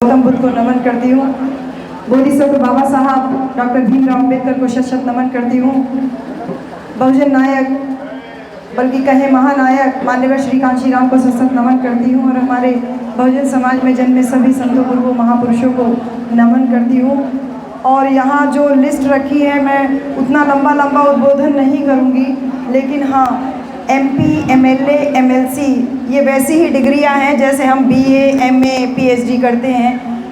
गौतम बुद्ध को नमन करती हूँ। बोधिसत्व बाबा साहब डॉक्टर भीमराव अम्बेडकर को शत नमन करती हूँ। बहुजन नायक बल्कि कहे महानायक माननीय श्री कांशी राम को शत नमन करती हूँ और हमारे बहुजन समाज में जन्मे सभी संतों गुरुओं महापुरुषों को नमन करती हूँ। और यहाँ जो लिस्ट रखी है मैं उतना लंबा उद्बोधन नहीं करूँगी, लेकिन हाँ, MP, MLA, MLC ये वैसी ही डिग्रियां हैं जैसे हम BA, MA, PhD करते हैं।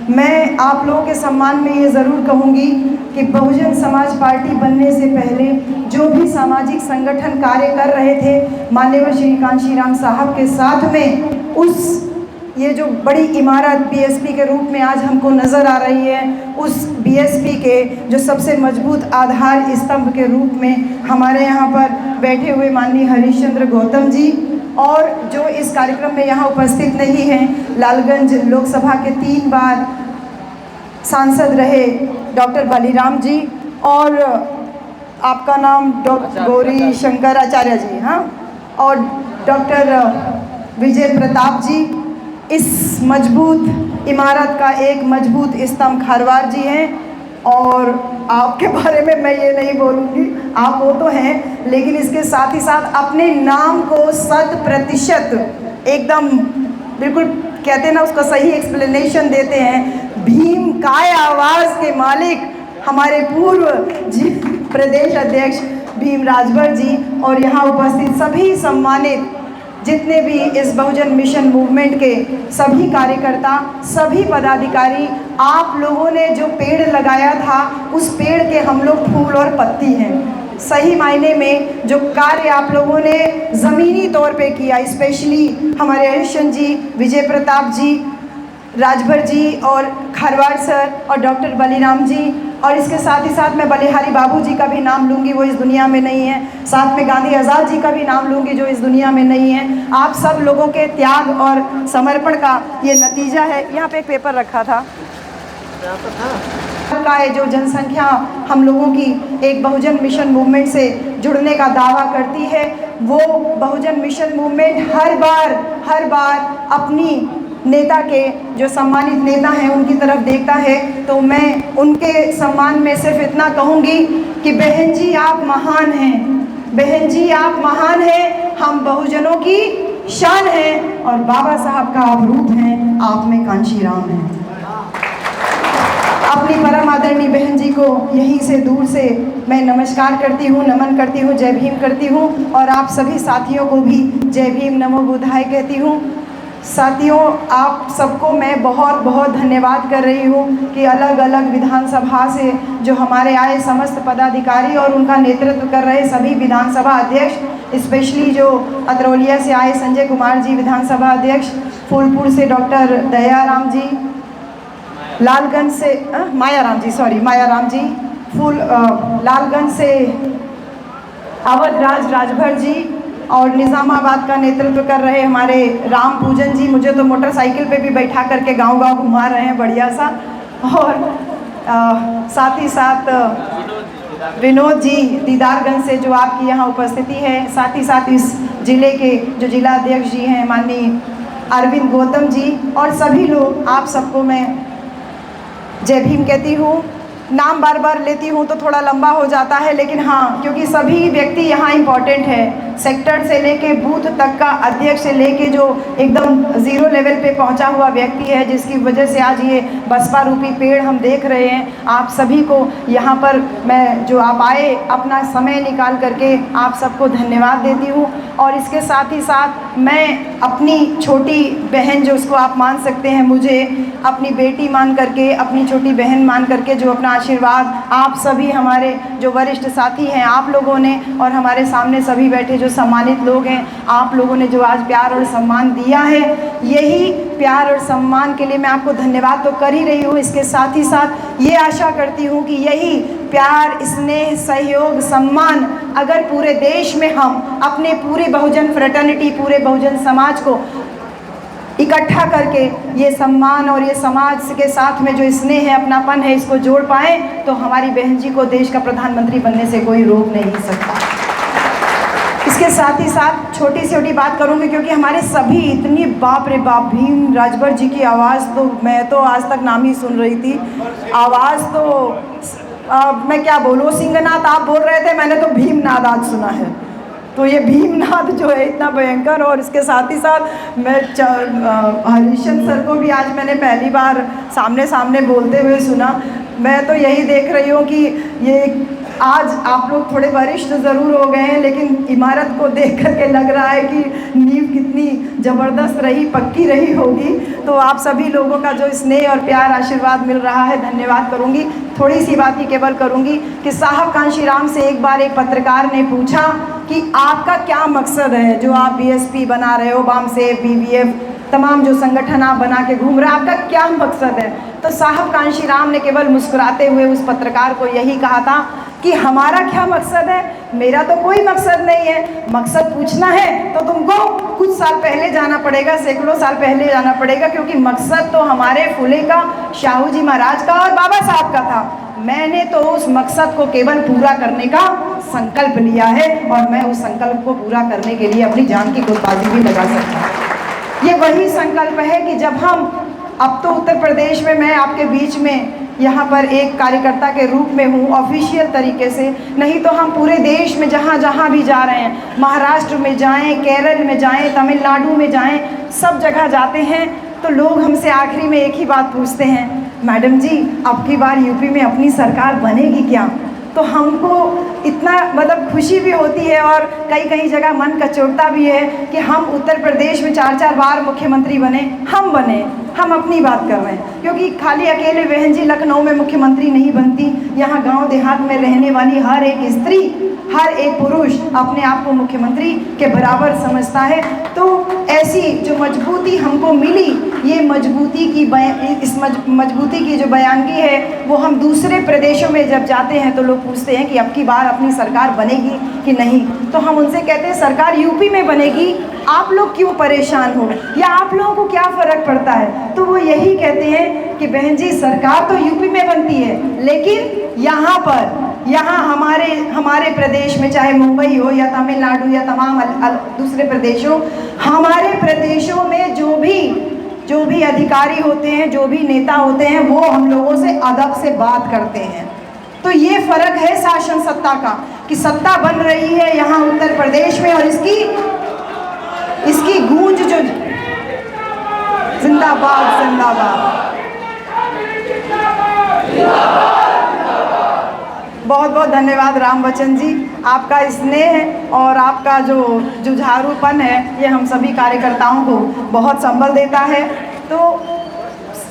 मैं आप लोगों के सम्मान में ये ज़रूर कहूँगी कि बहुजन समाज पार्टी बनने से पहले जो भी सामाजिक संगठन कार्य कर रहे थे माननीय श्री कांशी राम साहब के साथ में, उस ये जो बड़ी इमारत BSP के रूप में आज हमको नज़र आ रही है, उस BSP के जो सबसे मजबूत आधार स्तंभ के रूप में हमारे यहाँ पर बैठे हुए माननीय हरीशचंद्र गौतम जी, और जो इस कार्यक्रम में यहाँ उपस्थित नहीं हैं, लालगंज लोकसभा के 3 बार सांसद रहे डॉक्टर बलिराम जी, और आपका नाम डॉक्टर गौरी शंकर आचार्य जी, हाँ, और डॉक्टर विजय प्रताप जी, इस मजबूत इमारत का एक मजबूत स्तंभ खारवार जी हैं। और आपके बारे में मैं ये नहीं बोलूँगी, आप वो तो हैं, लेकिन इसके साथ ही साथ अपने नाम को 100% एकदम बिल्कुल कहते हैं ना, उसका सही एक्सप्लेनेशन देते हैं। भीम काय आवाज़ के मालिक हमारे पूर्व प्रदेश अध्यक्ष भीम राजभर जी, और यहाँ उपस्थित सभी सम्मानित जितने भी इस बहुजन मिशन मूवमेंट के सभी कार्यकर्ता, सभी पदाधिकारी, आप लोगों ने जो पेड़ लगाया था उस पेड़ के हम लोग फूल और पत्ती हैं। सही मायने में जो कार्य आप लोगों ने ज़मीनी तौर पे किया, स्पेशली हमारे हरीशचंद्र जी, विजय प्रताप जी, राजभर जी और खरवाड़ सर और डॉक्टर बलिराम जी, और इसके साथ ही साथ मैं बलिहारी बाबू जी का भी नाम लूँगी, वो इस दुनिया में नहीं है। साथ में गांधी आज़ाद जी का भी नाम लूँगी, जो इस दुनिया में नहीं है। आप सब लोगों के त्याग और समर्पण का ये नतीजा है। यहाँ पे एक पेपर रखा था का है, जो जनसंख्या हम लोगों की एक बहुजन मिशन मूवमेंट से जुड़ने का दावा करती है, वो बहुजन मिशन मूवमेंट हर बार अपनी नेता के जो सम्मानित नेता हैं उनकी तरफ देखता है। तो मैं उनके सम्मान में सिर्फ इतना कहूँगी कि बहन जी आप महान हैं, बहन जी आप महान हैं, हम बहुजनों की शान हैं, और बाबा साहब का आप रूप हैं, आप में कांशी राम हैं। अपनी परम आदरणीय बहन जी को यहीं से दूर से मैं नमस्कार करती हूँ, नमन करती हूँ, जय भीम करती हूँ, और आप सभी साथियों को भी जय भीम नमो बुद्धाय कहती हूँ। साथियों, आप सबको मैं बहुत धन्यवाद कर रही हूँ कि अलग अलग विधानसभा से जो हमारे आए समस्त पदाधिकारी और उनका नेतृत्व कर रहे सभी विधानसभा अध्यक्ष, स्पेशली जो अतरौलिया से आए संजय कुमार जी विधानसभा अध्यक्ष, फूलपुर से डॉक्टर दयाराम जी, लालगंज से मायाराम जी, लालगंज से अवधराज राजभर जी, और निज़ामाबाद का नेतृत्व कर रहे हमारे राम पूजन जी, मुझे तो मोटरसाइकिल पे भी बैठा करके गांव घुमा रहे हैं बढ़िया सा, और साथ ही साथ विनोद जी दीदारगंज से जो आपकी यहाँ उपस्थिति है, साथ ही साथ इस ज़िले के जो जिला अध्यक्ष जी हैं माननीय अरविंद गौतम जी, और सभी लोग, आप सबको मैं जय भीम कहती हूँ। नाम बार लेती हूँ तो थोड़ा लंबा हो जाता है, लेकिन हाँ, क्योंकि सभी व्यक्ति यहाँ इम्पॉर्टेंट है। सेक्टर से लेके बूथ तक का अध्यक्ष से लेके जो एकदम ज़ीरो लेवल पे पहुँचा हुआ व्यक्ति है, जिसकी वजह से आज ये बसपा रूपी पेड़ हम देख रहे हैं। आप सभी को यहाँ पर मैं, जो आप आए अपना समय निकाल करके, आप सबको धन्यवाद देती हूँ। और इसके साथ ही साथ मैं अपनी छोटी बहन, जो उसको आप मान सकते हैं, मुझे अपनी बेटी मान करके, अपनी छोटी बहन मान करके, जो अपना आशीर्वाद आप सभी हमारे जो वरिष्ठ साथी हैं आप लोगों ने, और हमारे सामने सभी बैठे जो सम्मानित लोग हैं, आप लोगों ने जो आज प्यार और सम्मान दिया है, यही प्यार और सम्मान के लिए मैं आपको धन्यवाद तो कर ही रही हूँ। इसके साथ ही साथ ये आशा करती हूँ कि यही प्यार, स्नेह, सहयोग, सम्मान अगर पूरे देश में हम अपने पूरे बहुजन फ्रेटर्निटी, पूरे बहुजन समाज को इकट्ठा करके ये सम्मान और ये समाज के साथ में जो स्नेह है, अपनापन है, इसको जोड़ पाएँ, तो हमारी बहन जी को देश का प्रधानमंत्री बनने से कोई रोक नहीं सकता। इसके साथ ही साथ छोटी छोटी बात करूँगी, क्योंकि हमारे सभी इतनी बाप रे बाप भीम राजभर जी की आवाज़ तो मैं तो आज तक नाम ही सुन रही थी। आवाज़ तो मैं क्या बोलूँ, सिंहनाद आप बोल रहे थे, मैंने तो भीमनाद आज सुना है। तो ये भीमनाद जो है इतना भयंकर, और इसके साथ ही साथ मैं हरीशन सर को भी आज मैंने पहली बार सामने सामने बोलते हुए सुना। मैं तो यही देख रही हूँ कि ये आज आप लोग थोड़े वरिष्ठ ज़रूर हो गए हैं, लेकिन इमारत को देख करके लग रहा है कि नींव कितनी ज़बरदस्त रही, पक्की रही होगी। तो आप सभी लोगों का जो स्नेह और प्यार आशीर्वाद मिल रहा है, धन्यवाद करूँगी। थोड़ी सी बात ही केवल करूँगी कि साहब कांशीराम से एक बार एक पत्रकार ने पूछा कि आपका क्या मकसद है, जो आप बीएसपी बना रहे हो, बामसेफ, बीवीएफ, तमाम जो संगठन आप बना के घूम रहे हैं, आपका क्या मकसद है। तो साहब कांशीराम ने केवल मुस्कुराते हुए उस पत्रकार को यही कहा था कि हमारा क्या मकसद है, मेरा तो कोई मकसद नहीं है। मकसद पूछना है तो तुमको कुछ साल पहले जाना पड़ेगा, सैकड़ों साल पहले जाना पड़ेगा, क्योंकि मकसद तो हमारे फुले का, शाहू जी महाराज का और बाबा साहब का था। मैंने तो उस मकसद को केवल पूरा करने का संकल्प लिया है, और मैं उस संकल्प को पूरा करने के लिए अपनी जान की कुर्बानी भी लगा सकता हूँ। ये वही संकल्प है कि जब हम, अब तो उत्तर प्रदेश में मैं आपके बीच में यहाँ पर एक कार्यकर्ता के रूप में हूँ ऑफिशियल तरीके से, नहीं तो हम पूरे देश में जहाँ जहाँ भी जा रहे हैं, महाराष्ट्र में जाएं, केरल में जाएं, तमिलनाडु में जाएं, सब जगह जाते हैं तो लोग हमसे आखिरी में एक ही बात पूछते हैं, मैडम जी अब की बार यूपी में अपनी सरकार बनेगी क्या। तो हमको इतना मतलब खुशी भी होती है और कई कई जगह मन कचोटता भी है कि हम उत्तर प्रदेश में 4-4 बार मुख्यमंत्री बने, हम अपनी बात कर रहे हैं। क्योंकि खाली अकेले बहन जी लखनऊ में मुख्यमंत्री नहीं बनती, यहाँ गांव देहात में रहने वाली हर एक स्त्री, हर एक पुरुष अपने आप को मुख्यमंत्री के बराबर समझता है। तो ऐसी जो मजबूती हमको मिली, ये मजबूती की इस मजबूती की जो बयानगी है वो हम दूसरे प्रदेशों में जब जाते हैं तो लोग पूछते हैं कि अब की बार अपनी सरकार बनेगी कि नहीं, तो हम उनसे कहते हैं सरकार यूपी में बनेगी, आप लोग क्यों परेशान हो, या आप लोगों को क्या फ़र्क पड़ता है। तो वो यही कहते हैं कि बहन जी सरकार तो यूपी में बनती है, लेकिन यहाँ हमारे प्रदेश में, चाहे मुंबई हो या तमिलनाडु या तमाम दूसरे प्रदेशों, हमारे प्रदेशों में जो भी अधिकारी होते हैं, जो भी नेता होते हैं, वो हम लोगों से अदब से बात करते हैं। तो ये फ़र्क है शासन सत्ता का, कि सत्ता बन रही है यहाँ उत्तर प्रदेश में, और इसकी गूंज जो जिंदाबाद जिंदाबाद। बहुत बहुत धन्यवाद राम बच्चन जी, आपका स्नेह और आपका जो जुझारूपन है ये हम सभी कार्यकर्ताओं को बहुत संबल देता है। तो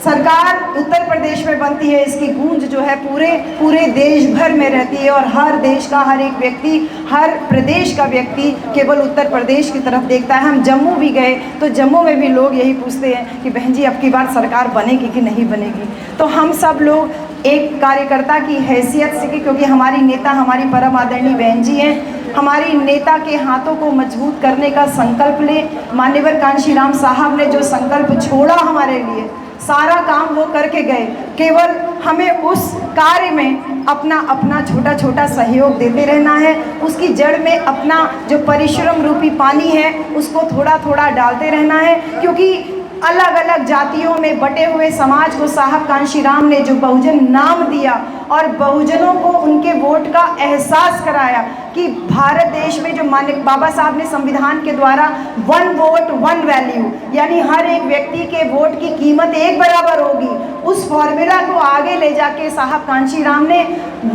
सरकार उत्तर प्रदेश में बनती है, इसकी गूंज जो है पूरे देश भर में रहती है, और हर देश का हर एक व्यक्ति, हर प्रदेश का व्यक्ति केवल उत्तर प्रदेश की तरफ देखता है। हम जम्मू भी गए तो जम्मू में भी लोग यही पूछते हैं कि बहन जी अब की बार सरकार बनेगी कि नहीं बनेगी। तो हम सब लोग एक कार्यकर्ता की हैसियत से, क्योंकि हमारी नेता हमारी परम आदरणीय बहन जी हैं, हमारी नेता के हाथों को मजबूत करने का संकल्प ले। मान्यवर कांशीराम साहब ने जो संकल्प छोड़ा हमारे लिए, सारा काम वो करके गए, केवल हमें उस कार्य में अपना छोटा छोटा सहयोग देते रहना है। उसकी जड़ में अपना जो परिश्रम रूपी पानी है उसको थोड़ा थोड़ा डालते रहना है, क्योंकि अलग अलग जातियों में बटे हुए समाज को साहब कांशीराम ने जो बहुजन नाम दिया और बहुजनों को उनके वोट का एहसास कराया कि भारत देश में जो माननीय बाबा साहब ने संविधान के द्वारा 1 वोट 1 वैल्यू, यानी हर एक व्यक्ति के वोट की कीमत एक बराबर होगी, उस फॉर्मूला को आगे ले जाके साहब कांशीराम ने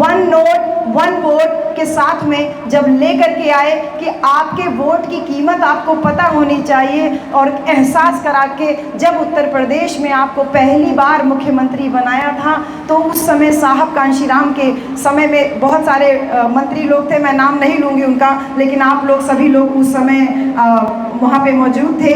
1 नोट 1 वोट के साथ में जब लेकर के आए कि आपके वोट की कीमत आपको पता होनी चाहिए, और एहसास करा के जब उत्तर प्रदेश में आपको पहली बार मुख्यमंत्री बनाया था, तो उस समय साहब कांशीराम के समय में बहुत सारे मंत्री लोग थे, मैं नाम नहीं लूँगी उनका, लेकिन आप लोग सभी लोग उस समय वहाँ पे मौजूद थे।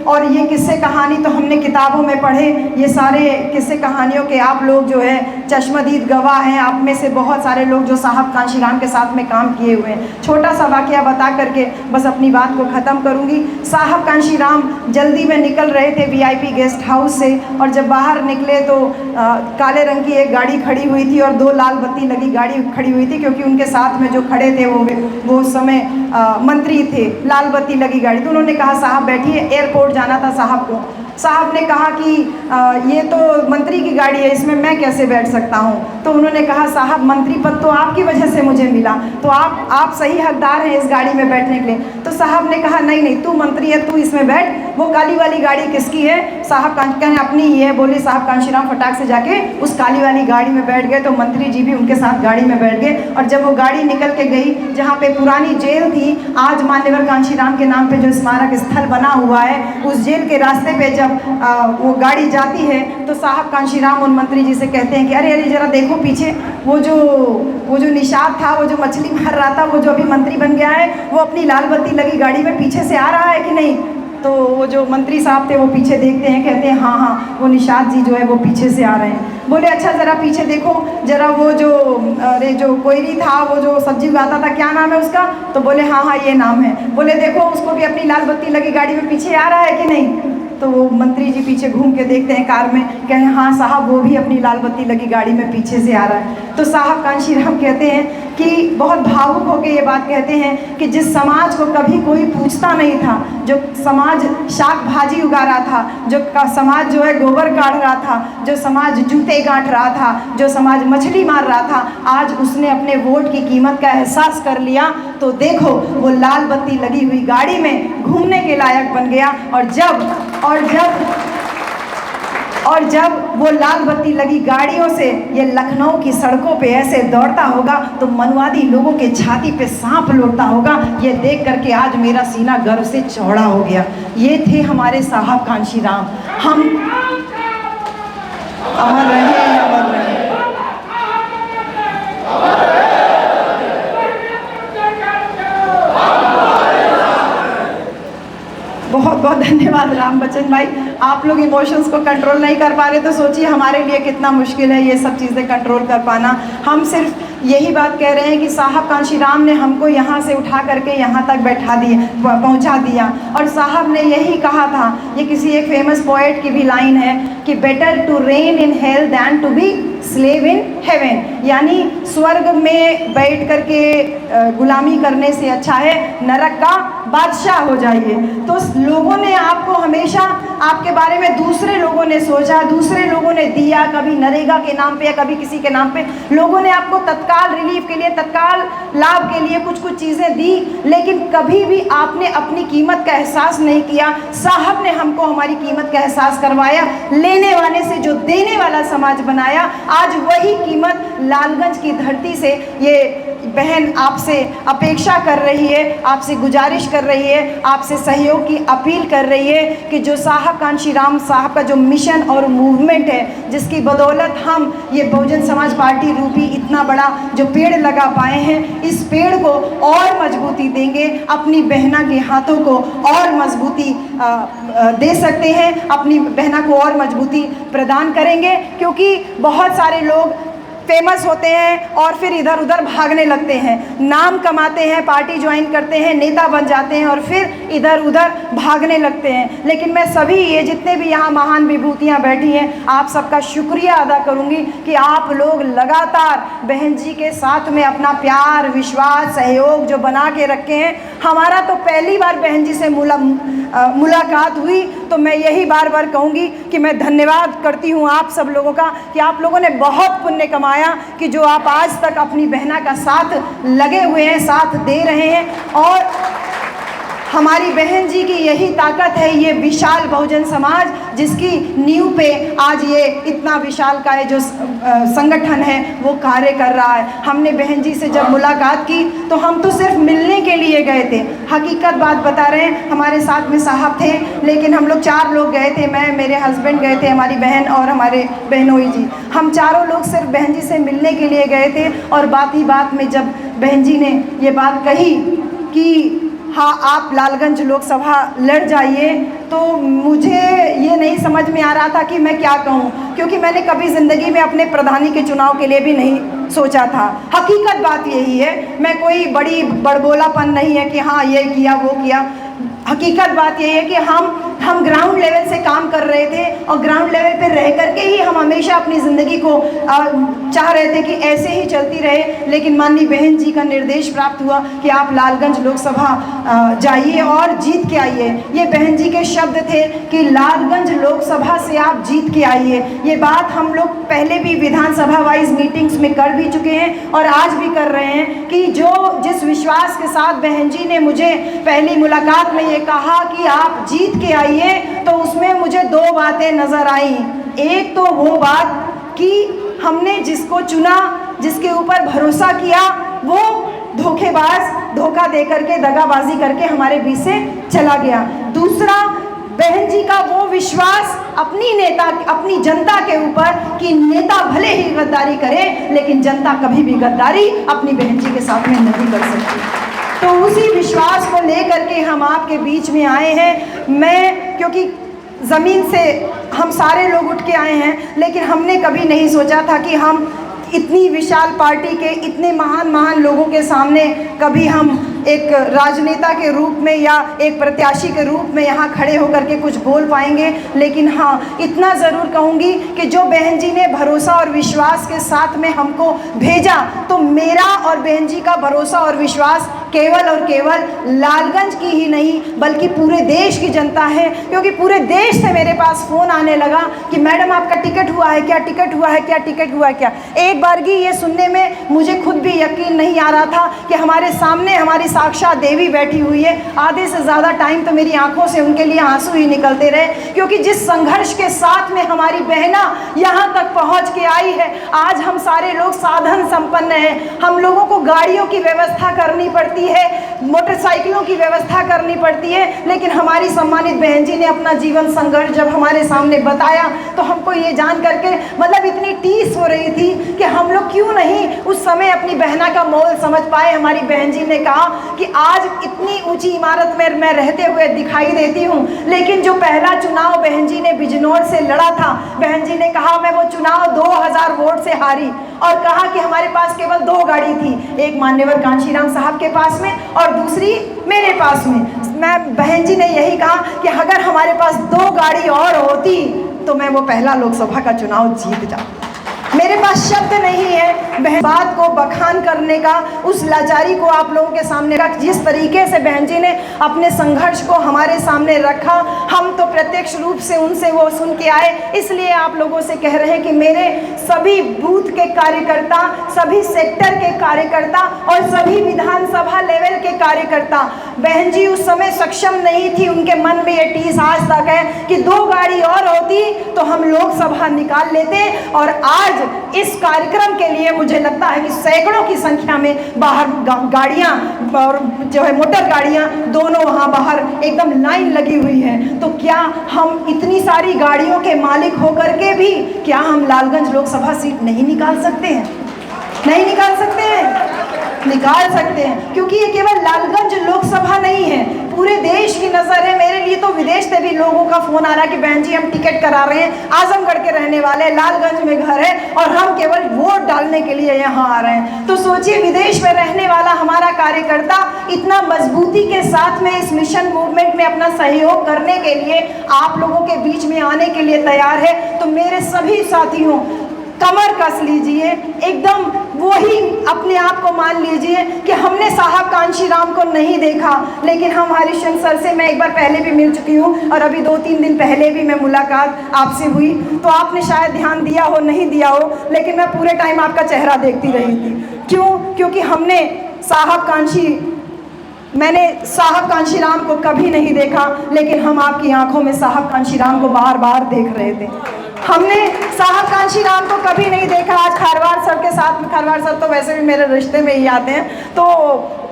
और ये किस्से कहानी तो हमने किताबों में पढ़े, ये सारे किस्से कहानियों के आप लोग जो है चश्मदीद गवाह हैं। आप में से बहुत सारे लोग जो साहब कांशीराम के साथ में काम किए हुए हैं। छोटा सा वाकया बता करके बस अपनी बात को ख़त्म करूँगी। साहब कांशीराम जल्दी में निकल रहे थे VIP गेस्ट हाउस से, और जब बाहर निकले तो काले रंग की एक गाड़ी खड़ी हुई थी और 2 लाल बत्ती लगी गाड़ी खड़ी हुई थी, क्योंकि उनके साथ में जो खड़े थे वो उस समय मंत्री थे। लाल बत्ती लगी गाड़ी, तो उन्होंने कहा साहब बैठिए, एयरपोर्ट जाना था साहब को। साहब ने कहा कि ये तो मंत्री की गाड़ी है, इसमें मैं कैसे बैठ सकता हूँ। तो उन्होंने कहा साहब मंत्री पद तो आपकी वजह से मुझे मिला, तो आप सही हकदार हैं इस गाड़ी में बैठने के लिए। तो साहब ने कहा नहीं नहीं, तू मंत्री है, तू इसमें बैठ। वो काली वाली गाड़ी किसकी है? साहब कहने अपनी ही है। बोले साहब कांशीराम फटाक से जाके उस काली वाली गाड़ी में बैठ गए, तो मंत्री जी भी उनके साथ गाड़ी में बैठ गए। और जब वो गाड़ी निकल के गई, जहाँ पे पुरानी जेल थी, आज मान्यवर कांशीराम के नाम पे जो स्मारक स्थल बना हुआ है, उस जेल के रास्ते पे जब वो गाड़ी जाती है, तो साहब कांशीराम उन मंत्री जी से कहते हैं कि अरे अरे जरा देखो पीछे, वो जो निषाद था, वो जो मछली मार रहा था, वो जो अभी मंत्री बन गया है, वो अपनी लाल बत्ती लगी गाड़ी में पीछे से आ रहा है कि नहीं। तो वो जो मंत्री साहब थे वो पीछे देखते हैं, कहते हैं हाँ हाँ वो निषाद जी जो है वो पीछे से आ रहे हैं। बोले अच्छा ज़रा पीछे देखो, ज़रा वो जो कोयरी था, वो जो सब्जी उगाता था, क्या नाम है उसका? तो बोले हाँ हाँ ये नाम है। बोले देखो उसको भी अपनी लाल बत्ती लगी गाड़ी में पीछे आ रहा है कि नहीं। तो वो मंत्री जी पीछे घूम के देखते हैं कार में, कहें हाँ साहब वो भी अपनी लाल बत्ती लगी गाड़ी में पीछे से आ रहा है। तो साहब कांशीराम कहते हैं कि बहुत भावुक होकर ये बात कहते हैं कि जिस समाज को कभी कोई पूछता नहीं था, जो समाज शाक भाजी उगा रहा था, जो समाज जो है गोबर काढ़ रहा था, जो समाज जूते गांठ रहा था, जो समाज मछली मार रहा था, आज उसने अपने वोट की कीमत का एहसास कर लिया। तो देखो वो लाल बत्ती लगी हुई गाड़ी में घूमने के लायक बन गया। और जब वो लाल बत्ती लगी गाड़ियों से ये लखनऊ की सड़कों पे ऐसे दौड़ता होगा, तो मनवादी लोगों के छाती पे सांप लौटता होगा। ये देख करके आज मेरा सीना गर्व से चौड़ा हो गया। ये थे हमारे साहब कांशीराम। हम अमर रहे, अमर रहे। बहुत बहुत धन्यवाद राम बच्चन भाई। आप लोग इमोशंस को कंट्रोल नहीं कर पा रहे, तो सोचिए हमारे लिए कितना मुश्किल है ये सब चीज़ें कंट्रोल कर पाना। हम सिर्फ यही बात कह रहे हैं कि साहब कांशीराम ने हमको यहाँ से उठा करके यहाँ तक पहुँचा दिया। और साहब ने यही कहा था, ये किसी एक फेमस पोएट की भी लाइन है कि better to reign in hell than to be slave in heaven, यानी स्वर्ग में बैठ करके गुलामी करने से अच्छा है नरक का बादशाह हो जाइए। तो लोगों ने आपको हमेशा आपके बारे में दूसरे लोगों ने सोचा, दूसरे लोगों ने दिया, कभी नरेगा के नाम पे या कभी किसी के नाम पे लोगों ने आपको तत्काल रिलीफ के लिए, तत्काल लाभ के लिए कुछ कुछ चीज़ें दी, लेकिन कभी भी आपने अपनी कीमत का एहसास नहीं किया। साहब ने हमको हमारी कीमत का एहसास करवाया, लेने वाले से जो देने वाला समाज बनाया। आज वही कीमत लालगंज की धरती से ये बहन आपसे अपेक्षा कर रही है, आपसे गुजारिश कर रही है, आपसे सहयोग की अपील कर रही है कि जो साहब कांशीराम साहब का जो मिशन और मूवमेंट है, जिसकी बदौलत हम ये बहुजन समाज पार्टी रूपी इतना बड़ा जो पेड़ लगा पाए हैं, इस पेड़ को और मजबूती देंगे, अपनी बहना के हाथों को और मजबूती दे सकते हैं, अपनी बहना को और मजबूती प्रदान करेंगे। क्योंकि बहुत सारे लोग फेमस होते हैं और फिर इधर उधर भागने लगते हैं, नाम कमाते हैं, पार्टी ज्वाइन करते हैं, नेता बन जाते हैं और फिर इधर उधर भागने लगते हैं। लेकिन मैं सभी ये जितने भी यहाँ महान विभूतियाँ बैठी हैं, आप सबका शुक्रिया अदा करूँगी कि आप लोग लगातार बहन जी के साथ में अपना प्यार, विश्वास, सहयोग जो बना के रखे हैं। हमारा तो पहली बार बहन जी से मुलाकात हुई, तो मैं यही बार बार कहूँगी कि मैं धन्यवाद करती हूँ आप सब लोगों का कि आप लोगों ने बहुत पुण्य कमाया कि जो आप आज तक अपनी बहना का साथ लगे हुए हैं, साथ दे रहे हैं। और हमारी बहन जी की यही ताकत है, ये विशाल बहुजन समाज जिसकी नींव पे आज ये इतना विशाल का जो संगठन है वो कार्य कर रहा है। हमने बहन जी से जब मुलाकात की तो हम तो सिर्फ मिलने के लिए गए थे, हकीकत बात बता रहे हैं। हमारे साथ में साहब थे, लेकिन हम लोग 4 लोग गए थे, मैं, मेरे हस्बैंड गए थे, हमारी बहन और हमारे बहनोई जी। हम चारों लोग सिर्फ बहन जी से मिलने के लिए गए थे। और बात ही बात में जब बहन जी ने ये बात कही कि हाँ आप लालगंज लोकसभा लड़ जाइए, तो मुझे ये नहीं समझ में आ रहा था कि मैं क्या कहूँ, क्योंकि मैंने कभी ज़िंदगी में अपने प्रधानी के चुनाव के लिए भी नहीं सोचा था। हकीकत बात यही है, मैं कोई बड़ी बड़बोलापन नहीं है कि हाँ ये किया वो किया। हकीकत बात यही है कि हम ग्राउंड लेवल से काम कर रहे थे और ग्राउंड लेवल पे रह करके ही हम हमेशा अपनी ज़िंदगी को चाह रहे थे कि ऐसे ही चलती रहे। लेकिन माननीय बहन जी का निर्देश प्राप्त हुआ कि आप लालगंज लोकसभा जाइए और जीत के आइए। ये बहन जी के शब्द थे कि लालगंज लोकसभा से आप जीत के आइए। ये बात हम लोग पहले भी विधानसभा वाइज मीटिंग्स में कर भी चुके हैं और आज भी कर रहे हैं कि जिस विश्वास के साथ बहन जी ने मुझे पहली मुलाकात में ये कहा कि आप जीत के आइए, तो उसमें मुझे दो बातें नज़र आई। एक तो वो बात कि हमने जिसको चुना, जिसके ऊपर भरोसा किया, वो धोखेबाज धोखा दे करके दगाबाजी करके हमारे बीच से चला गया। दूसरा, बहन जी का वो विश्वास अपनी जनता के ऊपर कि नेता भले ही गद्दारी करे लेकिन जनता कभी भी गद्दारी अपनी बहन जी के साथ में नहीं कर सकती। तो उसी विश्वास को लेकर के हम आपके बीच में आए हैं। मैं क्योंकि ज़मीन से हम सारे लोग उठ के आए हैं, लेकिन हमने कभी नहीं सोचा था कि हम इतनी विशाल पार्टी के इतने महान लोगों के सामने कभी हम एक राजनेता के रूप में या एक प्रत्याशी के रूप में यहाँ खड़े होकर के कुछ बोल पाएंगे। लेकिन हाँ, इतना ज़रूर कहूँगी कि जो बहन जी ने भरोसा और विश्वास के साथ में हमको भेजा, तो मेरा और बहन जी का भरोसा और विश्वास केवल और केवल लालगंज की ही नहीं बल्कि पूरे देश की जनता है। क्योंकि पूरे देश से मेरे पास फ़ोन आने लगा कि मैडम आपका टिकट हुआ है क्या, टिकट हुआ है क्या, टिकट हुआ है क्या। एक बारगी ये सुनने में मुझे खुद भी यकीन नहीं आ रहा था कि हमारे सामने हमारी साक्षात देवी बैठी हुई है। आधे से ज़्यादा टाइम तो मेरी आंखों से उनके लिए आंसू ही निकलते रहे, क्योंकि जिस संघर्ष के साथ में हमारी बहना यहाँ तक पहुँच के आई है। आज हम सारे लोग साधन संपन्न हैं, हम लोगों को गाड़ियों की व्यवस्था करनी पड़ती है, मोटरसाइकिलों की व्यवस्था करनी पड़ती है, लेकिन हमारी सम्मानित बहन जी ने अपना जीवन संघर्ष जब हमारे सामने बताया तो हमको ये जान करके मतलब इतनी टीस हो रही थी कि हम लोग क्यों नहीं उस समय अपनी बहना का मोल समझ पाए। हमारी बहन जी ने कहा कि आज इतनी ऊंची इमारत में मैं रहते हुए दिखाई देती हूँ, लेकिन जो पहला चुनाव बहन जी ने बिजनौर से लड़ा था, बहन जी ने कहा मैं वो चुनाव 2000 वोट से हारी और कहा कि हमारे पास केवल 2 गाड़ी थी, एक मान्यवर कांशीराम साहब के पास में और दूसरी मेरे पास में। मैं बहन जी ने यही कहा कि अगर हमारे पास 2 गाड़ी और होती तो मैं वो पहला लोकसभा का चुनाव जीत जाता। मेरे पास शब्द नहीं है बहन बात को बखान करने का, उस लाचारी को आप लोगों के सामने रख, जिस तरीके से बहन जी ने अपने संघर्ष को हमारे सामने रखा। हम तो प्रत्यक्ष रूप से उनसे वो सुन के आए, इसलिए आप लोगों से कह रहे हैं कि मेरे सभी बूथ के कार्यकर्ता, सभी सेक्टर के कार्यकर्ता और सभी विधानसभा लेवल के कार्यकर्ता, बहन जी उस समय सक्षम नहीं थी, उनके मन में ये टीस आज तक है कि 2 गाड़ी और होती तो हम लोकसभा निकाल लेते। और आज इस कार्यक्रम के लिए मुझे लगता है कि सैकड़ों की संख्या में बाहर गाड़ियां और जो है मोटर गाड़ियां दोनों वहां बाहर एकदम लाइन लगी हुई है। तो क्या हम इतनी सारी गाड़ियों के मालिक होकर के भी क्या हम लालगंज लोकसभा सीट नहीं निकाल सकते हैं? नहीं निकाल सकते हैं? निकाल सकते हैं, क्योंकि ये केवल लालगंज लोकसभा नहीं है, पूरे देश की नज़र है। मेरे लिए तो विदेश से भी लोगों का फ़ोन आ रहा है कि बहन जी हम टिकट करा रहे हैं, आजमगढ़ के रहने वाले, लालगंज में घर है और हम केवल वोट डालने के लिए यहाँ आ रहे हैं। तो सोचिए, विदेश में रहने वाला हमारा कार्यकर्ता इतना मजबूती के साथ में इस मिशन मूवमेंट में अपना सहयोग करने के लिए आप लोगों के बीच में आने के लिए तैयार है। तो मेरे सभी साथियों, कमर कस लीजिए, एकदम वही अपने आप को मान लीजिए कि हमने साहब कांशीराम को नहीं देखा, लेकिन हम हरिशंकर सर से मैं एक बार पहले भी मिल चुकी हूँ और अभी 2-3 दिन पहले भी मैं मुलाकात आपसे हुई, तो आपने शायद ध्यान दिया हो नहीं दिया हो, लेकिन मैं पूरे टाइम आपका चेहरा देखती रही थी। क्यों? क्योंकि मैंने साहब कांशीराम को कभी नहीं देखा, लेकिन हम आपकी आंखों में साहब कांशीराम को बार बार देख रहे थे। हमने साहब कांशीराम को कभी नहीं देखा। आज खारवाड़ सर के साथ में खरवार सर तो वैसे भी मेरे रिश्ते में ही आते हैं, तो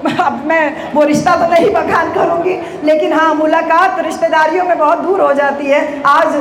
अब मैं वो रिश्ता तो नहीं बखान करूँगी, लेकिन हाँ मुलाकात रिश्तेदारियों में बहुत दूर हो जाती है। आज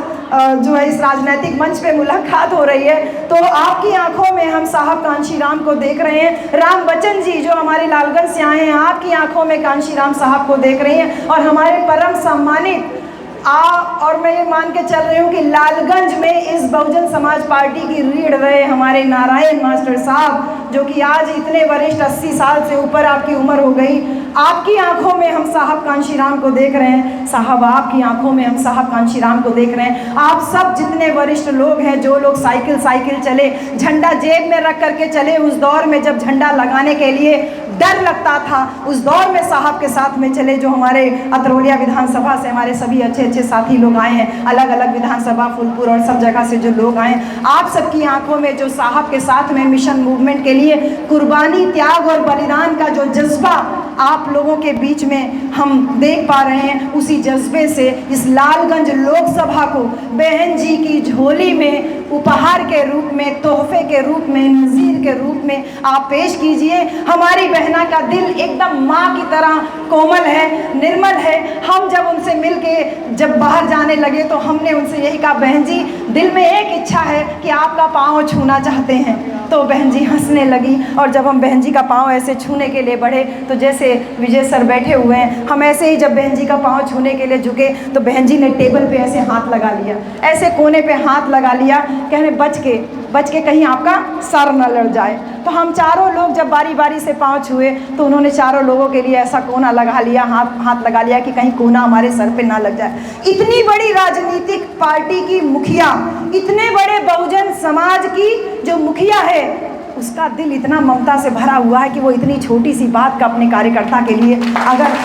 जो है इस राजनीतिक मंच पे मुलाकात हो रही है, तो आपकी आंखों में हम साहब कांशी राम को देख रहे हैं। राम बच्चन जी जो हमारे लालगंज से आए हैं, आपकी आंखों में कांशी राम साहब को देख रही हैं, और हमारे परम सम्मानित और मैं ये मान के चल रही हूँ कि लालगंज में इस बहुजन समाज पार्टी की रीढ़ रहे हमारे नारायण मास्टर साहब, जो कि आज इतने वरिष्ठ 80 साल से ऊपर आपकी उम्र हो गई। आपकी आंखों में हम साहब कांशी राम को देख रहे हैं। साहब आपकी आंखों में हम साहब कांशी राम को देख रहे हैं। आप सब जितने वरिष्ठ लोग हैं, जो लोग साइकिल चले, झंडा जेब में रख करके चले, उस दौर में जब झंडा लगाने के लिए डर लगता था, उस दौर में साहब के साथ में चले, जो हमारे अतरौलिया विधानसभा से हमारे सभी अच्छे साथी लोग आए हैं, अलग अलग विधानसभा फूलपुर और सब जगह से जो लोग आए हैं, आप सबकी आंखों में जो साहब के साथ में मिशन मूवमेंट के लिए कुर्बानी, त्याग और बलिदान का जो जज्बा आप लोगों के बीच में हम देख पा रहे हैं, उसी जज्बे से इस लालगंज लोकसभा को बहन जी की झोली में उपहार के रूप में, तोहफे के रूप में, नज़ीर के रूप में आप पेश कीजिए। हमारी बहना का दिल एकदम माँ की तरह कोमल है, निर्मल है। हम जब उनसे मिलके जब बाहर जाने लगे तो हमने उनसे यही कहा, बहन जी दिल में एक इच्छा है कि आपका पाँव छूना चाहते हैं। तो बहन जी हंसने लगी, और जब हम बहन जी का पाँव ऐसे छूने के लिए बढ़े, तो जैसे विजय सर बैठे हुए हैं, हम ऐसे ही जब बहन जी का पाँव छूने के लिए झुके, तो बहन जी ने टेबल पे ऐसे हाथ लगा लिया, ऐसे कोने पे हाथ लगा लिया, कहने बच के कहीं आपका सर न लड़ जाए। तो हम चारों लोग जब बारी बारी से पाँव छुए, तो उन्होंने चारों लोगों के लिए ऐसा कोना लगा लिया, हाथ लगा लिया कि कहीं कोना हमारे सर पे ना लग जाए। इतनी बड़ी राजनीतिक पार्टी की मुखिया, इतने बड़े बहुजन समाज की जो मुखिया है, उसका दिल इतना ममता से भरा हुआ है कि वो इतनी छोटी सी बात का अपने कार्यकर्ता के लिए अगर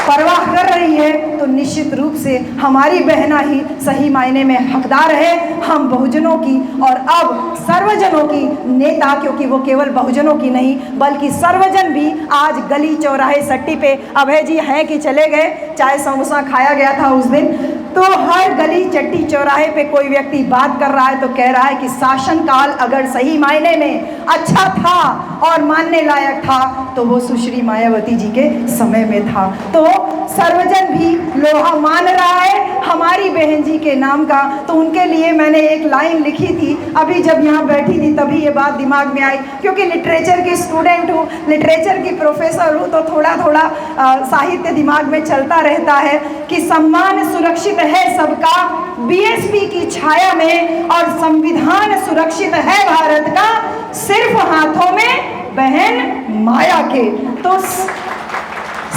परवाह कर रही है, तो निश्चित रूप से हमारी बहना ही सही मायने में हकदार है हम बहुजनों की, और अब सर्वजनों की नेता, क्योंकि वो केवल बहुजनों की नहीं बल्कि सर्वजन भी। आज गली चौराहे सट्टी पे अभय जी हैं कि चले गए, चाय समोसा खाया गया था उस दिन, तो हर गली चट्टी चौराहे पे कोई व्यक्ति बात कर रहा है तो कह रहा है कि शासनकाल अगर सही मायने में अच्छा था और मानने लायक था तो वो सुश्री मायावती जी के समय में था। तो सर्वजन भी लोहा मान रहा है हमारी बहन जी के नाम का। तो उनके लिए मैंने एक लाइन लिखी थी, अभी जब यहाँ बैठी थी तभी ये बात दिमाग में आई, क्योंकि लिटरेचर की स्टूडेंट हूँ, लिटरेचर की प्रोफेसर हूँ, तो थोड़ा थोड़ा साहित्य दिमाग में चलता रहता है कि सम्मान सुरक्षित है सबका बीएसपी की छाया में, और संविधान सुरक्षित है भारत का सिर्फ हाथों में बहन माया के। तो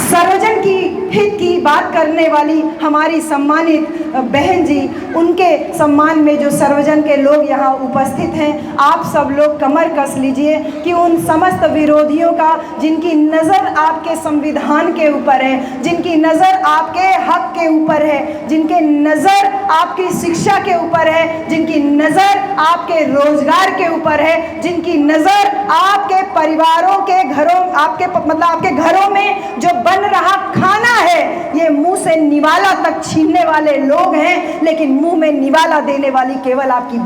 सर्वजन की हित की बात करने वाली हमारी सम्मानित बहन जी, उनके सम्मान में जो सर्वजन के लोग यहाँ उपस्थित हैं, आप सब लोग कमर कस लीजिए कि उन समस्त विरोधियों का, जिनकी नज़र आपके संविधान के ऊपर है, जिनकी नज़र आपके हक के ऊपर है, जिनके नज़र आपकी शिक्षा के ऊपर है, जिनकी नज़र आपके रोजगार के ऊपर है, जिनकी नज़र आपके परिवारों के घरों, आपके घरों में जो बन रहा खाना है, ये मुंह से निवाला तक छीनने वाले लोग हैं, लेकिन मुंह में निवाला देने वाली केवल आपकी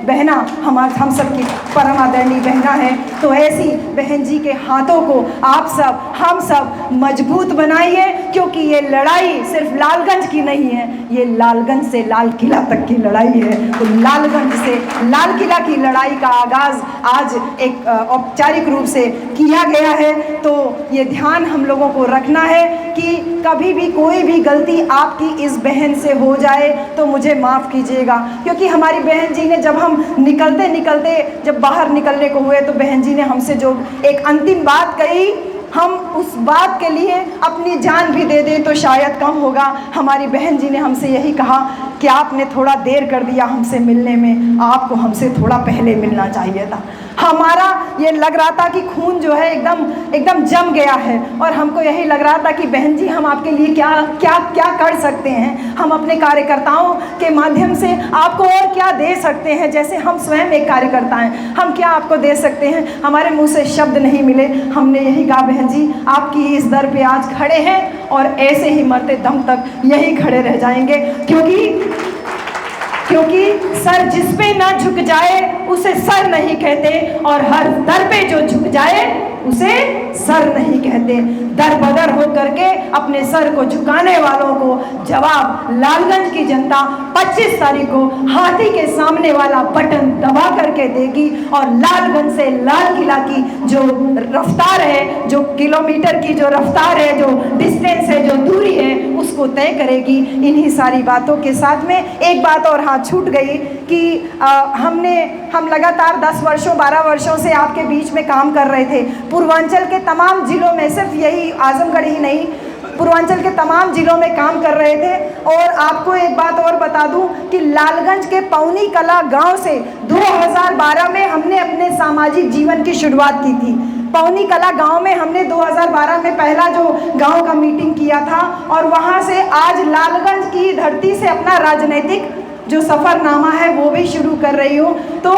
बहना हम सब की परम आदरणीय बहना है। तो ऐसी बहन जी के हाथों को हम सब मजबूत बनाइए, क्योंकि ये लड़ाई सिर्फ लालगंज की नहीं है, ये लालगंज से लाल किला तक की लड़ाई है। तो लालगंज से लाल किला की लड़ाई का आगाज आज एक औपचारिक रूप से किया गया है। तो ये ध्यान हम लोगों को रखना है कि कभी भी कोई भी गलती आपकी इस बहन से हो जाए तो मुझे माफ़ कीजिएगा, क्योंकि हमारी बहन जी ने जब हम निकलते जब बाहर निकलने को हुए, तो बहन जी ने हमसे जो एक अंतिम बात कही, हम उस बात के लिए अपनी जान भी दे दें तो शायद कम होगा। हमारी बहन जी ने हमसे यही कहा कि आपने थोड़ा देर कर दिया हमसे मिलने में, आपको हमसे थोड़ा पहले मिलना चाहिए था। हमारा ये लग रहा था कि खून जो है एकदम जम गया है, और हमको यही लग रहा था कि बहन जी हम आपके लिए क्या कर सकते हैं, हम अपने कार्यकर्ताओं के माध्यम से आपको और क्या दे सकते हैं। जैसे हम स्वयं एक कार्यकर्ता हैं, हम क्या आपको दे सकते हैं, हमारे मुंह से शब्द नहीं मिले। हमने यही कहा, बहन जी आपकी इस दर पे आज खड़े हैं और ऐसे ही मरते दम तक यही खड़े रह जाएंगे, क्योंकि क्योंकि सर जिस पे ना झुक जाए उसे सर नहीं कहते, और हर दर पे जो झुक जाए उसे सर नहीं कहते। दर बदर हो करके अपने सर को झुकाने वालों को जवाब लालगंज की जनता 25 तारीख को हाथी के सामने वाला बटन दबा करके देगी, और लालगंज से लाल किला की जो रफ्तार है, जो किलोमीटर की जो रफ्तार है, जो डिस्टेंस है, जो दूरी है, उसको तय करेगी। इन्हीं सारी बातों के साथ में एक बात और हाँ छूट गई कि हम लगातार 10 वर्षों 12 वर्षों से आपके बीच में काम कर रहे थे। पूर्वांचल के तमाम जिलों में, सिर्फ यही आजमगढ़ ही नहीं, पूर्वांचल के तमाम जिलों में काम कर रहे थे। और आपको एक बात और बता दूं कि लालगंज के पौनी कला गांव से 2012 में हमने अपने सामाजिक जीवन की शुरुआत की थी। पौनी कला गांव में हमने 2012 में पहला जो गांव का मीटिंग किया था, और वहां से आज लालगंज की धरती से अपना राजनीतिक जो सफ़रनामा है वो भी शुरू कर रही हूँ। तो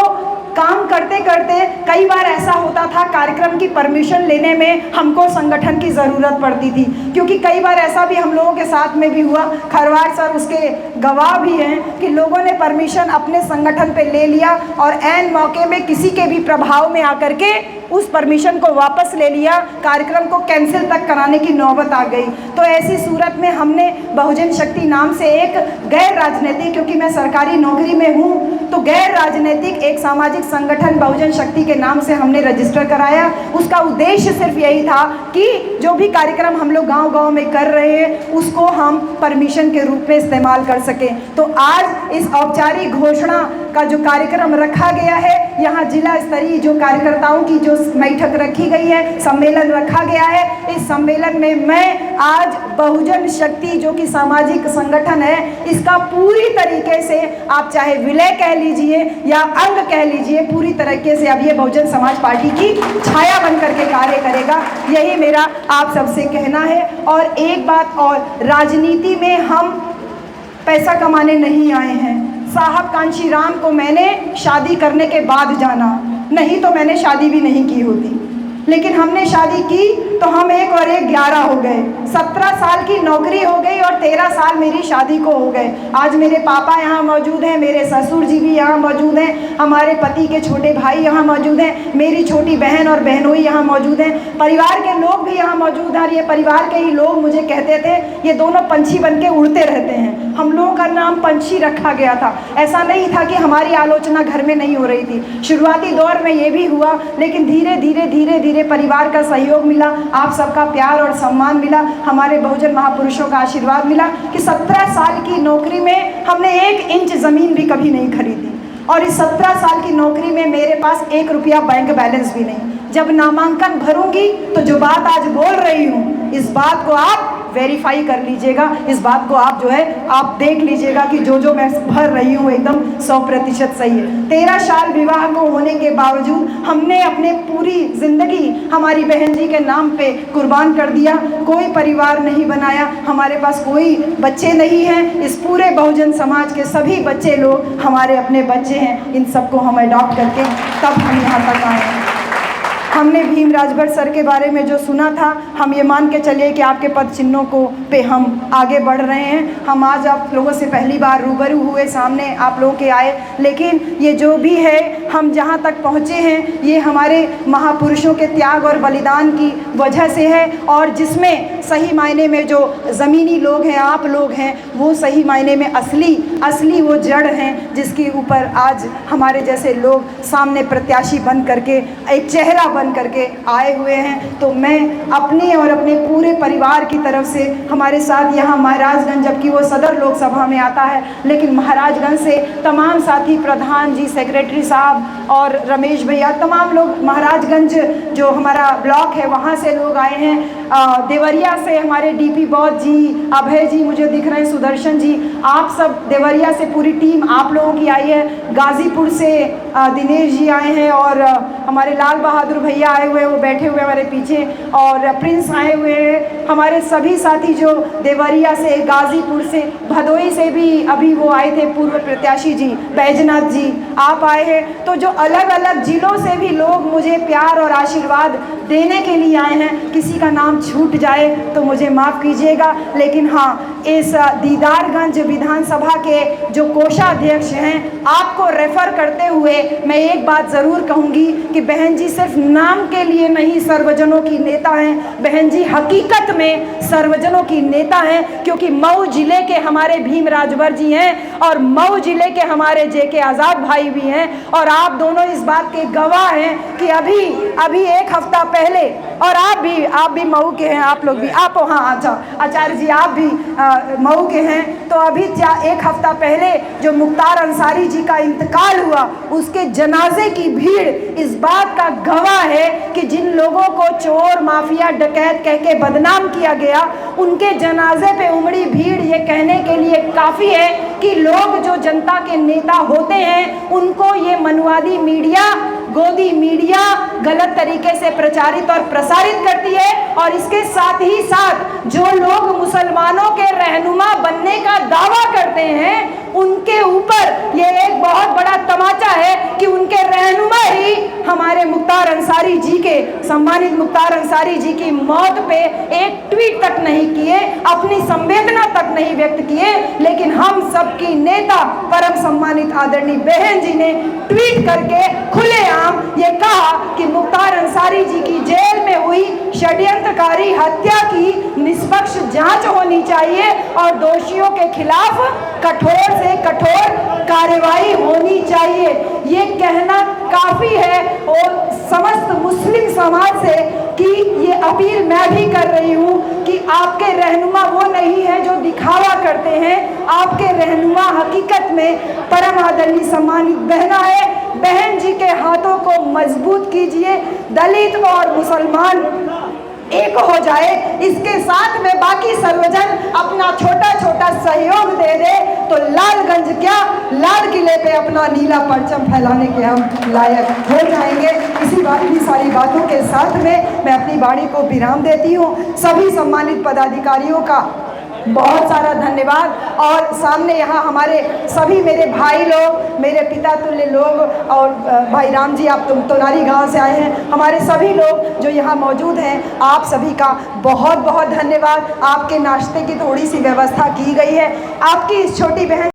काम करते करते कई बार ऐसा होता था, कार्यक्रम की परमिशन लेने में हमको संगठन की ज़रूरत पड़ती थी, क्योंकि कई बार ऐसा भी हम लोगों के साथ में भी हुआ, खरवाड़ सर उसके गवाह भी हैं, कि लोगों ने परमिशन अपने संगठन पे ले लिया और ऐन मौके में किसी के भी प्रभाव में आकर के उस परमिशन को वापस ले लिया, कार्यक्रम को कैंसिल तक कराने की नौबत आ गई। तो ऐसी सूरत में हमने बहुजन शक्ति नाम से एक गैर राजनीतिक, क्योंकि मैं सरकारी नौकरी में हूँ, तो गैर राजनीतिक एक सामाजिक संगठन बहुजन शक्ति के नाम से हमने रजिस्टर कराया। उसका उद्देश्य सिर्फ यही था कि जो भी कार्यक्रम हम लोग गांव-गांव में कर रहे हैं उसको हम परमिशन के रूप में इस्तेमाल कर सकें। तो आज इस औपचारिक घोषणा का जो कार्यक्रम रखा गया है, यहाँ जिला स्तरीय जो कार्यकर्ताओं की जो बैठक रखी गई है, सम्मेलन रखा गया है, इस सम्मेलन में मैं आज बहुजन शक्ति जो कि सामाजिक संगठन है, इसका पूरी तरीके से आप चाहे विलय कह लीजिए या अंग कह लीजिए, पूरी तरीके से अब ये बहुजन समाज पार्टी की छाया बन करके कार्य करेगा। यही मेरा आप सबसे कहना है। और एक बात और, राजनीति में हम पैसा कमाने नहीं आए हैं। साहब कांशीराम को मैंने शादी करने के बाद जाना, नहीं तो मैंने शादी भी नहीं की होती, लेकिन हमने शादी की तो हम 1 और 1 11 हो गए। 17 साल की नौकरी हो गई और 13 साल मेरी शादी को हो गए। आज मेरे पापा यहाँ मौजूद हैं, मेरे ससुर जी भी यहाँ मौजूद हैं, हमारे पति के छोटे भाई यहाँ मौजूद हैं, मेरी छोटी बहन और बहनोई यहाँ मौजूद हैं, परिवार के लोग भी यहाँ मौजूद हैं। ये परिवार के ही लोग मुझे कहते थे ये दोनों पंछी बन के उड़ते रहते हैं। हम लोगों का नाम पंछी रखा गया था। ऐसा नहीं था कि हमारी आलोचना घर में नहीं हो रही थी। शुरुआती दौर में ये भी हुआ, लेकिन धीरे धीरे परिवार का सहयोग मिला, आप सबका प्यार और सम्मान मिला, हमारे बहुजन महापुरुषों का आशीर्वाद मिला कि 17 साल की नौकरी में हमने 1 इंच ज़मीन भी कभी नहीं खरीदी, और इस 17 साल की नौकरी में मेरे पास 1 रुपया बैंक बैलेंस भी नहीं। जब नामांकन भरूंगी तो जो बात आज बोल रही हूँ, इस बात को आप वेरीफाई कर लीजिएगा, इस बात को आप जो है आप देख लीजिएगा कि जो मैं भर रही हूँ एकदम 100% सही है। 13 साल विवाह को होने के बावजूद हमने अपने पूरी ज़िंदगी हमारी बहन जी के नाम पे कुर्बान कर दिया। कोई परिवार नहीं बनाया, हमारे पास कोई बच्चे नहीं हैं। इस पूरे बहुजन समाज के सभी बच्चे लोग हमारे अपने बच्चे हैं। इन सबको हम अडॉप्ट करके तब हम यहाँ तक आए हैं। हमने भीम राजभर सर के बारे में जो सुना था, हम ये मान के चलिए कि आपके पद चिन्हों को पे हम आगे बढ़ रहे हैं। हम आज आप लोगों से पहली बार रूबरू हुए, सामने आप लोगों के आए, लेकिन ये जो भी है, हम जहाँ तक पहुँचे हैं ये हमारे महापुरुषों के त्याग और बलिदान की वजह से है। और जिसमें सही मायने में जो ज़मीनी लोग हैं, आप लोग हैं, वो सही मायने में असली वो जड़ हैं, जिसके ऊपर आज हमारे जैसे लोग सामने प्रत्याशी बन करके, एक चेहरा बन करके आए हुए हैं। तो मैं अपने और अपने पूरे परिवार की तरफ से, हमारे साथ यहाँ महाराजगंज, जबकि वो सदर लोकसभा में आता है, लेकिन महाराजगंज से तमाम साथी, प्रधान जी, सेक्रेटरी साहब और रमेश भैया, तमाम लोग, महाराजगंज जो हमारा ब्लॉक है वहाँ से लोग आए हैं। देवरिया से हमारे डीपी बौद्ध जी, अभय जी मुझे दिख रहे हैं, सुदर्शन जी, आप सब देवरिया से पूरी टीम आप लोगों की आई है। गाज़ीपुर से दिनेश जी आए हैं, और हमारे लाल बहादुर भैया आए हुए हैं, वो बैठे हुए हमारे पीछे, और प्रिंस आए हुए हैं। हमारे सभी साथी जो देवरिया से, गाज़ीपुर से, भदोई से भी अभी वो आए थे, पूर्व प्रत्याशी जी बैजनाथ जी, आप आए हैं। तो जो अलग अलग जिलों से भी लोग मुझे प्यार और आशीर्वाद देने के लिए आए हैं, किसी का नाम छूट जाए तो मुझे माफ़ कीजिएगा। लेकिन हाँ, इस दीदारगंज विधानसभा के जो कोषाध्यक्ष हैं, आपको रेफ़र करते हुए मैं एक बात ज़रूर कहूँगी कि बहन जी सिर्फ नाम के लिए नहीं सर्वजनों की नेता हैं, बहन जी हकीकत में सर्वजनों की नेता हैं। क्योंकि मऊ जिले के हमारे भीम राजभर जी हैं और मऊ जिले के हमारे जेके आज़ाद भाई भी हैं, और आप दोनों इस बात के गवाह हैं कि अभी एक हफ्ता पहले, और आप भी मऊ के हैं, आप लोग भी, आप हाँ अच्छा आचार्य जी आप भी मऊ के हैं, तो अभी एक हफ्ता पहले जो मुख्तार अंसारी जी का इंतकाल हुआ, उसके जनाजे की भीड़ इस बात का गवाह है कि जिन लोगों को चोर माफिया डकैत कह के बदनाम किया गया, उनके जनाजे पे उमड़ी भीड़ ये कहने के लिए काफ़ी है कि लोग जो जनता के नेता होते हैं उनको ये मनुवादी मीडिया, गोदी मीडिया गलत तरीके से प्रचारित और प्रसारित करती है। और इसके साथ ही साथ जो लोग मुसलमानों के रहनुमा बनने का दावा करते हैं, उनके ऊपर ये एक बहुत बड़ा तमाचा है कि उनके रहनुमा ही हमारे मुख्तार अंसारी जी के, सम्मानित मुख्तार अंसारी जी की मौत पे एक ट्वीट तक नहीं किए, अपनी संवेदना तक नहीं व्यक्त किए। लेकिन हम सबकी नेता परम सम्मानित आदरणीय बहन जी ने ट्वीट करके खुलेआम ये कहा कि मुख्तार अंसारी जी की जेल में हुई षड्यंत्रकारी हत्या की निष्पक्ष जांच होनी चाहिए और दोषियों के खिलाफ कठोर से कठोर कार्रवाई होनी चाहिए। ये कहना काफ़ी है और समस्त मुस्लिम समाज से कि ये अपील मैं भी कर रही हूँ कि आपके रहनुमा वो नहीं है जो दिखावा करते हैं, आपके रहनुमा हकीकत में परम आदरणीय सम्मानित बहना है। बहन जी के हाथों को मजबूत कीजिए, दलित और मुसलमान एक हो जाए। इसके साथ में बाकी सर्वजन अपना छोटा छोटा सहयोग दे दे तो लालगंज क्या, लाल किले पे अपना नीला परचम फैलाने के हम लायक हो जाएंगे। इसी सारी बातों के साथ में मैं अपनी वाणी को विराम देती हूँ। सभी सम्मानित पदाधिकारियों का बहुत सारा धन्यवाद। और सामने यहाँ हमारे सभी मेरे भाई लोग, मेरे पिता तुल्य लोग, और भाई राम जी आप तोनारी गांव से आए हैं, हमारे सभी लोग जो यहाँ मौजूद हैं, आप सभी का बहुत बहुत धन्यवाद। आपके नाश्ते की थोड़ी सी व्यवस्था की गई है। आपकी इस छोटी बहन